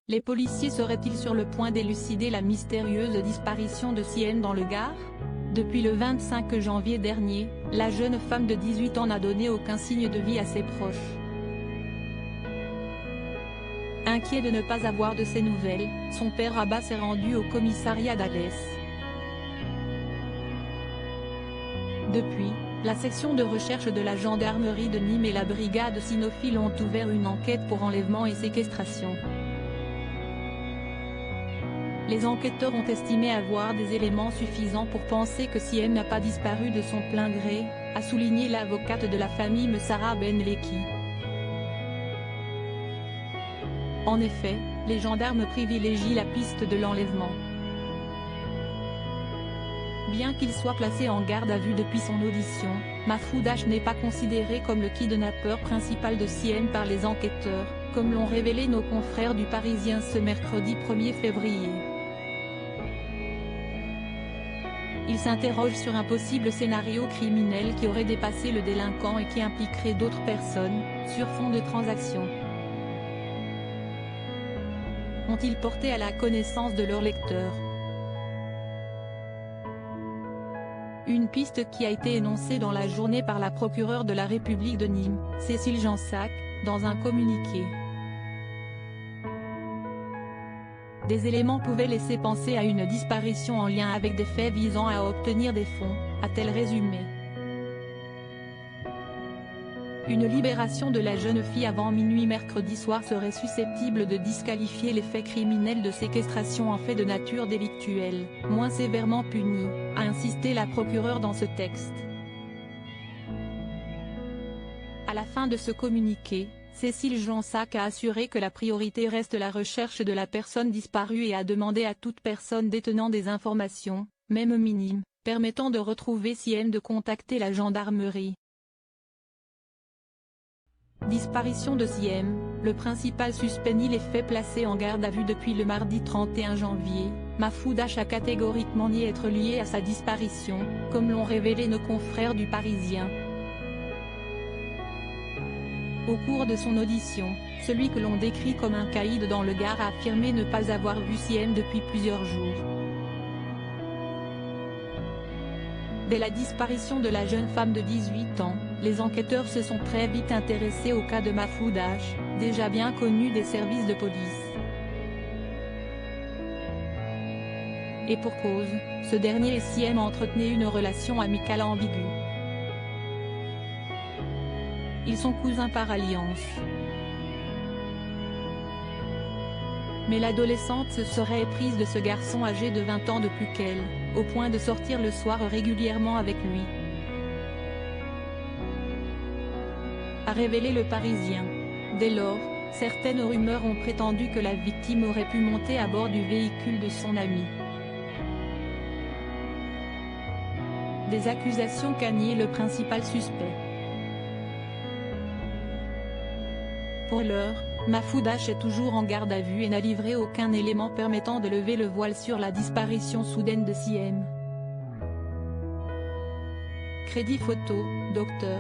Les policiers seraient-ils sur le point d'élucider la mystérieuse disparition de Siem dans le Gard? Depuis le 25 janvier dernier, la jeune femme de 18 ans n'a donné aucun signe de vie à ses proches. Inquiet de ne pas avoir de ses nouvelles, son père Abbas s'est rendu au commissariat d'Alès. Depuis, la section de recherche de la gendarmerie de Nîmes et la brigade cynophile ont ouvert une enquête pour enlèvement et séquestration. Les enquêteurs ont estimé avoir des éléments suffisants pour penser que Siem n'a pas disparu de son plein gré, a souligné l'avocate de la famille Messara Benleki. En effet, les gendarmes privilégient la piste de l'enlèvement. Bien qu'il soit placé en garde à vue depuis son audition, Mahfoud H n'est pas considéré comme le kidnappeur principal de Siem par les enquêteurs, comme l'ont révélé nos confrères du Parisien ce mercredi 1er février. Il s'interroge sur un possible scénario criminel qui aurait dépassé le délinquant et qui impliquerait d'autres personnes, sur fond de transactions. Ont-ils porté à la connaissance de leurs lecteurs? Une piste qui a été énoncée dans la journée par la procureure de la République de Nîmes, Cécile Jansac, dans un communiqué. Des éléments pouvaient laisser penser à une disparition en lien avec des faits visant à obtenir des fonds, a-t-elle résumé. Une libération de la jeune fille avant minuit mercredi soir serait susceptible de disqualifier les faits criminels de séquestration en fait de nature délictuelle, moins sévèrement punis, a insisté la procureure dans ce texte. À la fin de ce communiqué, Cécile Jansac a assuré que la priorité reste la recherche de la personne disparue et a demandé à toute personne détenant des informations, même minimes, permettant de retrouver Siem de contacter la gendarmerie. Disparition de Siem, le principal suspect nie les faits placés en garde à vue depuis le mardi 31 janvier, Mahfoud H a catégoriquement nié être lié à sa disparition, comme l'ont révélé nos confrères du Parisien. Au cours de son audition, celui que l'on décrit comme un caïd dans le Gard a affirmé ne pas avoir vu Siem depuis plusieurs jours. Dès la disparition de la jeune femme de 18 ans, les enquêteurs se sont très vite intéressés au cas de Mahfoud H, déjà bien connu des services de police. Et pour cause, ce dernier et Siem entretenaient une relation amicale ambiguë. Ils sont cousins par alliance. Mais l'adolescente se serait éprise de ce garçon âgé de 20 ans de plus qu'elle, au point de sortir le soir régulièrement avec lui. A révélé le Parisien. Dès lors, certaines rumeurs ont prétendu que la victime aurait pu monter à bord du véhicule de son ami. Des accusations qu'a nié le principal suspect. Pour l'heure, Mahfoud H est toujours en garde à vue et n'a livré aucun élément permettant de lever le voile sur la disparition soudaine de Siem. Crédit photo, Dr.